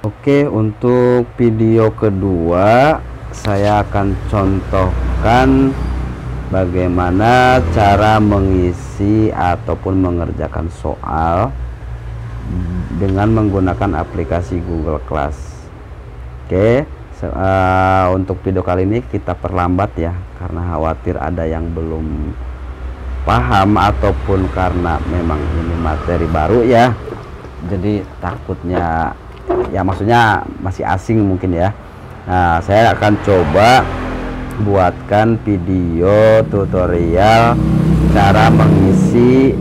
Oke, untuk video kedua saya akan contohkan bagaimana cara mengisi ataupun mengerjakan soal dengan menggunakan aplikasi Google Class. Oke, untuk video kali ini kita perlambat ya, karena khawatir ada yang belum paham ataupun karena memang ini materi baru ya, jadi takutnya ya, maksudnya masih asing mungkin ya. Nah, saya akan coba buatkan video tutorial cara mengisi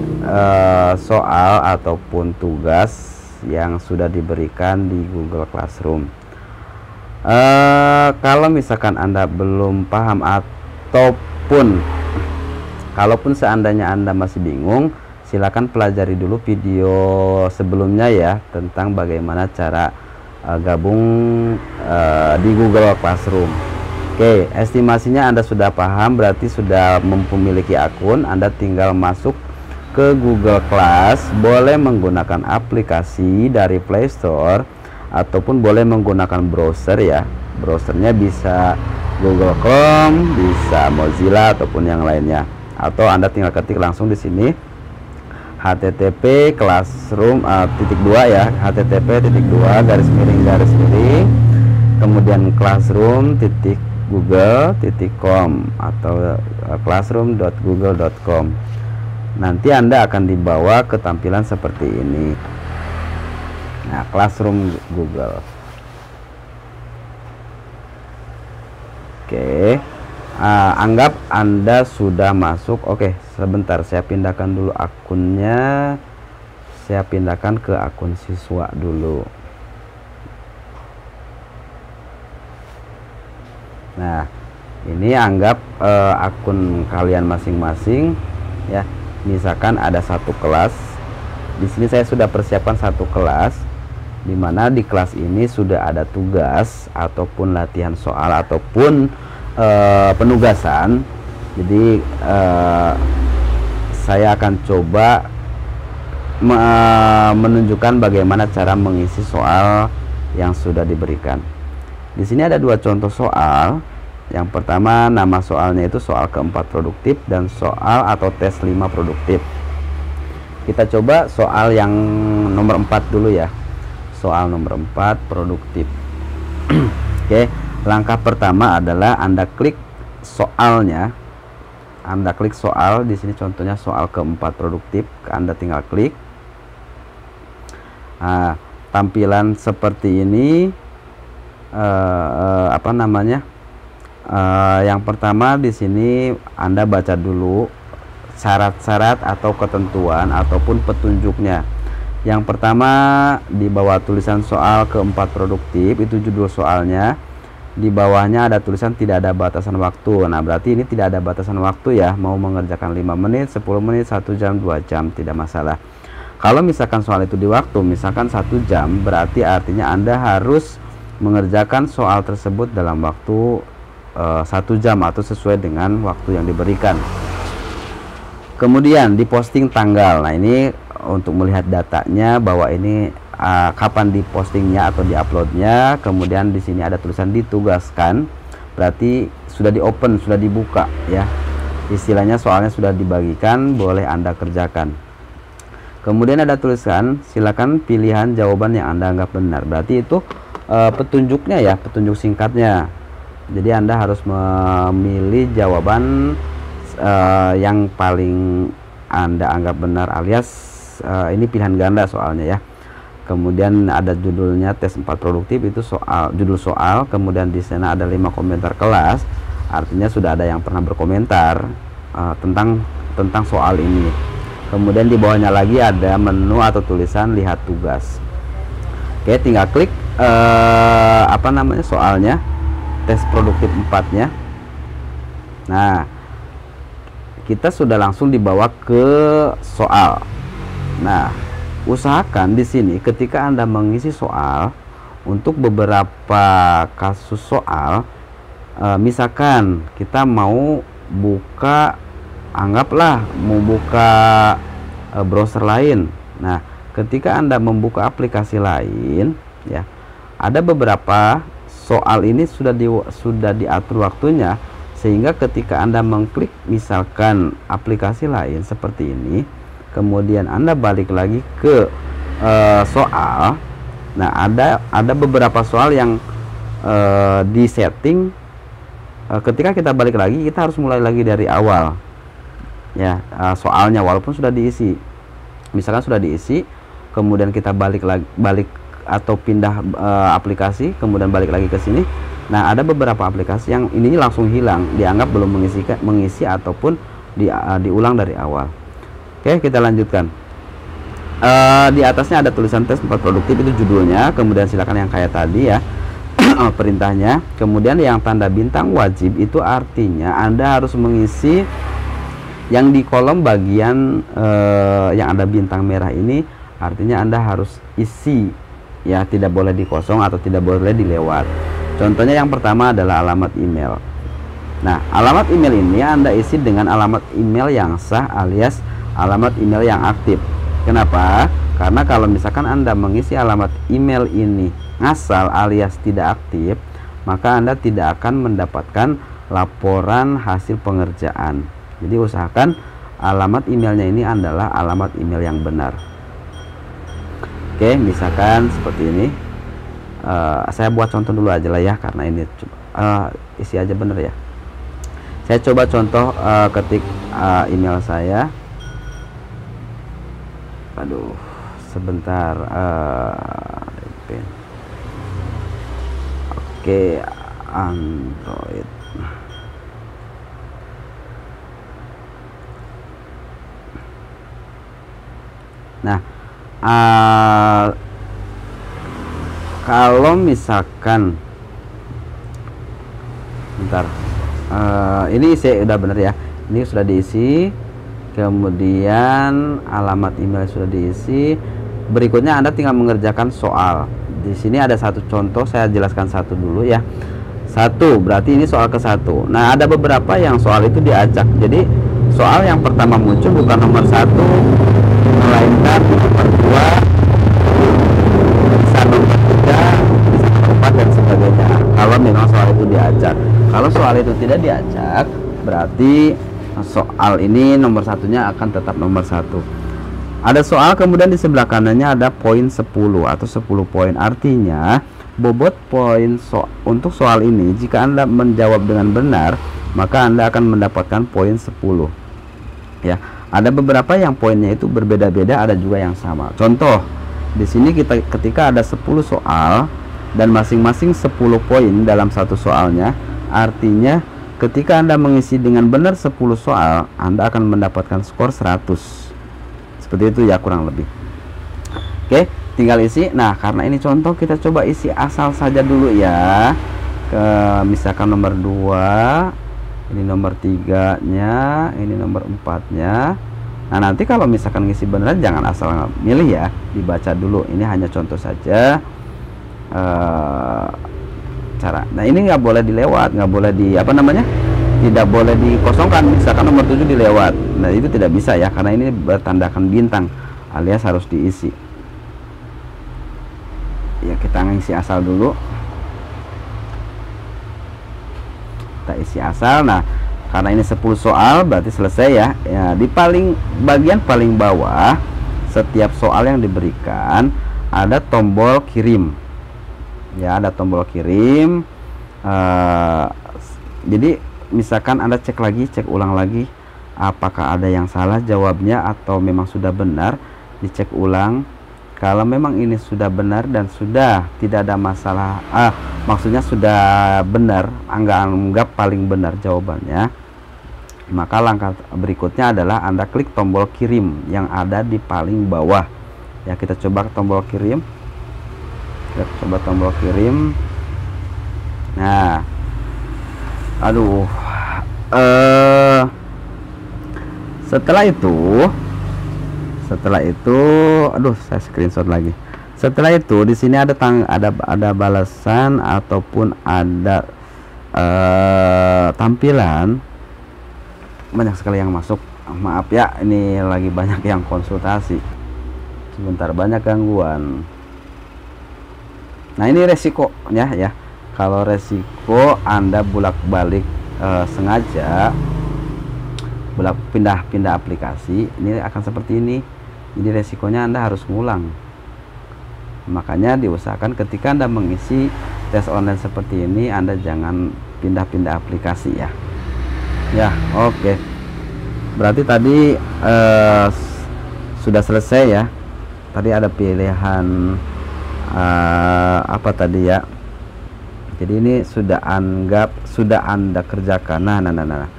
soal ataupun tugas yang sudah diberikan di Google Classroom. Kalau misalkan Anda belum paham ataupun kalaupun seandainya Anda masih bingung, silakan pelajari dulu video sebelumnya ya, tentang bagaimana cara gabung di Google Classroom. Oke, estimasinya Anda sudah paham, berarti sudah memiliki akun. Anda tinggal masuk ke Google Class, boleh menggunakan aplikasi dari Play Store ataupun boleh menggunakan browser ya. Browsernya bisa Google Chrome, bisa Mozilla ataupun yang lainnya. Atau Anda tinggal ketik langsung di sini http classroom .2 ya, http:/// kemudian classroom.google.com atau classroom.google.com. Nanti Anda akan dibawa ke tampilan seperti ini. Nah, Classroom Google. Oke, anggap Anda sudah masuk. Oke, sebentar saya pindahkan dulu akunnya. Saya pindahkan ke akun siswa dulu. Nah, ini anggap akun kalian masing-masing ya. Misalkan ada satu kelas. Di sini saya sudah persiapkan satu kelas, dimana di kelas ini sudah ada tugas ataupun latihan soal ataupun penugasan. Jadi saya akan coba menunjukkan bagaimana cara mengisi soal yang sudah diberikan. Di sini ada dua contoh soal. Yang pertama, nama soalnya itu soal keempat produktif dan soal atau tes 5 produktif. Kita coba soal yang nomor 4 dulu ya. Soal nomor 4 produktif. Oke, langkah pertama adalah Anda klik soalnya. Anda klik soal, di sini contohnya soal keempat produktif. Anda tinggal klik. Nah, tampilan seperti ini yang pertama di sini Anda baca dulu syarat-syarat atau ketentuan ataupun petunjuknya. Yang pertama, di bawah tulisan soal keempat produktif itu judul soalnya. Di bawahnya ada tulisan tidak ada batasan waktu. Nah, berarti ini tidak ada batasan waktu ya, mau mengerjakan 5 menit, 10 menit, 1 jam, 2 jam, tidak masalah. Kalau misalkan soal itu di waktu, misalkan 1 jam, berarti artinya Anda harus mengerjakan soal tersebut dalam waktu 1 jam atau sesuai dengan waktu yang diberikan. Kemudian di posting tanggal. Nah, ini untuk melihat datanya bahwa ini kapan dipostingnya atau diuploadnya. Kemudian di sini ada tulisan ditugaskan, berarti sudah di open, sudah dibuka ya. Istilahnya soalnya sudah dibagikan, boleh Anda kerjakan. Kemudian ada tulisan silakan pilihan jawaban yang Anda anggap benar. Berarti itu petunjuknya ya, petunjuk singkatnya. Jadi Anda harus memilih jawaban yang paling Anda anggap benar, alias ini pilihan ganda soalnya ya. Kemudian ada judulnya tes 4 produktif, itu soal, judul soal. Kemudian di sana ada 5 komentar kelas, artinya sudah ada yang pernah berkomentar tentang soal ini. Kemudian di bawahnya lagi ada menu atau tulisan lihat tugas. Oke, tinggal klik soalnya, tes produktif 4-nya. Nah, kita sudah langsung dibawa ke soal. Nah, usahakan di sini ketika Anda mengisi soal, untuk beberapa kasus soal, misalkan kita mau buka, anggaplah mau buka browser lain. Nah, ketika Anda membuka aplikasi lain ya, ada beberapa soal ini sudah diatur waktunya, sehingga ketika Anda mengklik misalkan aplikasi lain seperti ini, kemudian Anda balik lagi ke soal. Nah, ada beberapa soal yang di setting ketika kita balik lagi kita harus mulai lagi dari awal ya, soalnya walaupun sudah diisi. Misalkan sudah diisi, kemudian kita balik atau pindah aplikasi, kemudian balik lagi ke sini. Nah, ada beberapa aplikasi yang ini langsung hilang, dianggap belum mengisi ataupun diulang dari awal. Oke, kita lanjutkan. Di atasnya ada tulisan tes 4 produktif, itu judulnya. Kemudian silakan yang kayak tadi ya, perintahnya. Kemudian yang tanda bintang wajib itu artinya Anda harus mengisi yang di kolom bagian yang ada bintang merah ini, artinya Anda harus isi ya, tidak boleh dikosong atau tidak boleh dilewat. Contohnya yang pertama adalah alamat email. Nah, alamat email ini Anda isi dengan alamat email yang sah alias alamat email yang aktif. Kenapa? Karena kalau misalkan Anda mengisi alamat email ini ngasal alias tidak aktif, maka Anda tidak akan mendapatkan laporan hasil pengerjaan. Jadi usahakan alamat emailnya ini adalah alamat email yang benar. Oke, misalkan seperti ini. Saya buat contoh dulu aja lah ya, karena ini isi aja bener ya. Saya coba contoh ketik email saya. Aduh, sebentar. Oke, Android. Nah, kalau misalkan bentar, ini saya udah bener ya, ini sudah diisi, kemudian alamat email sudah diisi. Berikutnya Anda tinggal mengerjakan soal. Di sini ada satu contoh, saya jelaskan satu dulu ya. Satu berarti ini soal ke-1. Nah, ada beberapa yang soal itu diacak. Jadi soal yang pertama muncul bukan nomor 1, melainkan nomor 2, bisa nomor 3, bisa nomor 4 dan sebagainya. Kalau memang soal itu diacak. Kalau soal itu tidak diacak, berarti soal ini nomor 1-nya akan tetap nomor 1. Ada soal, kemudian di sebelah kanannya ada poin 10 atau 10 poin. Artinya bobot poin untuk soal ini, jika Anda menjawab dengan benar, maka Anda akan mendapatkan poin 10 ya. Ada beberapa yang poinnya itu berbeda-beda, ada juga yang sama. Contoh, di sini ketika ada 10 soal dan masing-masing 10 poin dalam satu soalnya, artinya ketika Anda mengisi dengan benar 10 soal, Anda akan mendapatkan skor 100. Seperti itu ya, kurang lebih. Oke, tinggal isi. Nah, karena ini contoh, kita coba isi asal saja dulu ya. Misalkan nomor 2, ini nomor 3-nya, ini nomor 4-nya. Nah, nanti kalau misalkan ngisi beneran jangan asal milih ya, dibaca dulu. Ini hanya contoh saja cara. Nah, ini nggak boleh dilewat, nggak boleh tidak boleh dikosongkan. Misalkan nomor 7 dilewat, nah itu tidak bisa ya, karena ini bertandakan bintang alias harus diisi ya. Kita ngisi asal dulu, kita isi asal. Nah, karena ini 10 soal berarti selesai ya. Di bagian paling bawah setiap soal yang diberikan ada tombol kirim ya, ada tombol kirim. Jadi misalkan Anda cek ulang lagi apakah ada yang salah jawabnya atau memang sudah benar, dicek ulang. Kalau memang ini sudah benar dan sudah tidak ada masalah, maksudnya sudah benar, anggap paling benar jawabannya, maka langkah berikutnya adalah Anda klik tombol kirim yang ada di paling bawah ya. Kita coba tombol kirim, kita coba tombol kirim. Nah, aduh, setelah itu aduh, saya screenshot lagi. Setelah itu di sini ada balasan ataupun ada tampilan. Banyak sekali yang masuk, maaf ya, ini lagi banyak yang konsultasi, sebentar, banyak gangguan. Nah, ini resikonya ya. Kalau resiko Anda bolak-balik sengaja pindah-pindah aplikasi, ini akan seperti ini. Jadi resikonya Anda harus ngulang. Makanya diusahakan ketika Anda mengisi tes online seperti ini, Anda jangan pindah-pindah aplikasi ya. Ya, oke. Berarti tadi sudah selesai ya. Tadi ada pilihan apa tadi ya? Jadi ini sudah Anda kerjakan. Nah.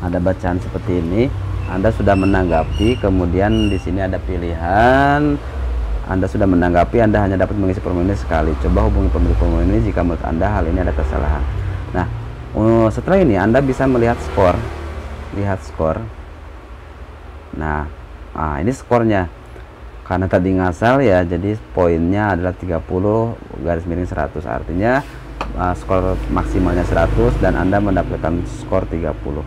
Ada bacaan seperti ini. Anda sudah menanggapi, kemudian di sini ada pilihan. Anda sudah menanggapi, Anda hanya dapat mengisi formulir ini sekali. Coba hubungi pemilik formulir ini jika menurut Anda hal ini ada kesalahan. Nah, setelah ini Anda bisa melihat skor. Lihat skor. Nah, ini skornya. Karena tadi ngasal ya, jadi poinnya adalah 30/100. Artinya skor maksimalnya 100 dan Anda mendapatkan skor 30.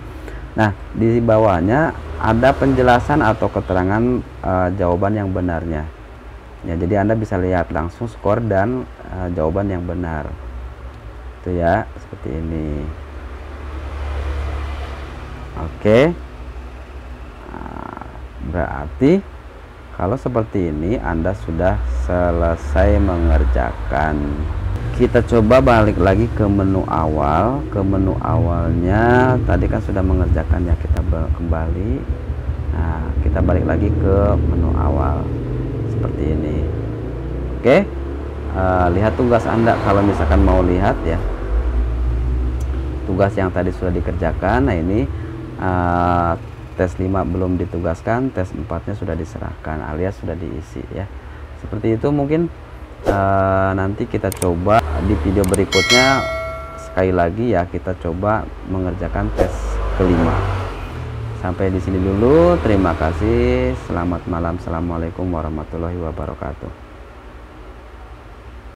Nah, di bawahnya ada penjelasan atau keterangan jawaban yang benarnya. Ya, jadi Anda bisa lihat langsung skor dan jawaban yang benar. Itu ya, seperti ini. Oke. Berarti kalau seperti ini Anda sudah selesai mengerjakan. Kita coba balik lagi ke menu awal. Ke menu awalnya tadi kan sudah mengerjakan ya, kita kembali. Nah, kita balik lagi ke menu awal seperti ini. Oke. Lihat tugas Anda kalau misalkan mau lihat ya. Tugas yang tadi sudah dikerjakan. Nah, ini tes 5 belum ditugaskan, tes 4-nya sudah diserahkan alias sudah diisi ya. Seperti itu mungkin. Nanti kita coba di video berikutnya, sekali lagi ya, kita coba mengerjakan tes kelima. Sampai di sini dulu, terima kasih, selamat malam, assalamualaikum warahmatullahi wabarakatuh.